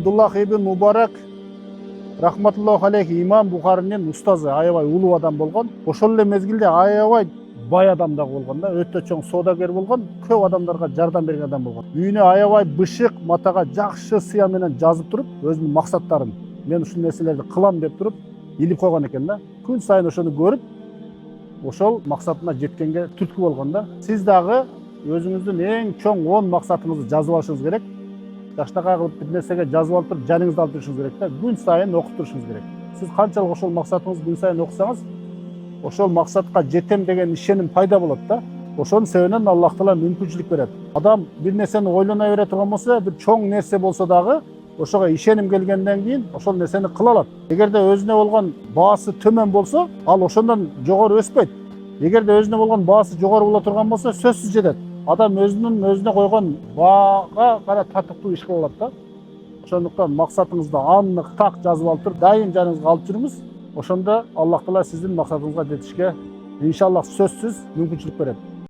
Абдуллах ибн Мубарак рахматуллаху алейхи имам Бухаринин устазы, аябай улуу адам болгон. Ошол эле мезгилде аябай бай адам да болгон да, өтө чоң соодагер болгон, көп адамдарга жардам берген адам болгон. Үйүнө аябай бышык, матага жакшы сыя менен жазып туруп, өзүнүн максаттарын, мен ушул нерселерди кылам деп туруп, илип койгон экен да. Күн сайын ошону көрүп, ошол максатына жеткенге түрткү болгон да. Сиз дагы өзүңүздүн эң чоң 10 максатыңызды жазып алышыңыз керек. Жаштакай кылып бир нерсеге жазып алып туруп, жаныңызды алып турушуңуз керек да. Күн сайын окуп турушуңуз керек. Сиз канчалык ошол максатыңызды күн сайын окусаңыз, ошол максатка жетем деген ишеним пайда болот да. Ошонун себебинен Аллах Таала мүмкүнчүлүк берет. Адам бир нерсени ойлоно бере турган болсо, бир чоң нерсе болсо дагы, ошого ишеним келгенден кийин ошол нерсени кыла алат. Эгерде өзүнө болгон баасы төмөн болсо, ал ошондон жогору өспөйт. Эгерде өзүнө болгон баасы жогору боло турган болсо, сөзсүз жетет. Адам өзүнө койгон баага карап татыктуу иш кыла алат да. Ошондуктан максатыңызды аннык так жазып алып туруп, дайым жаныңызга алып жүрүңүз. Ошондо Аллах Таала сиздин максатыңызга жетишке иншаллах сөзсүз мүмкүнчүлүк берет.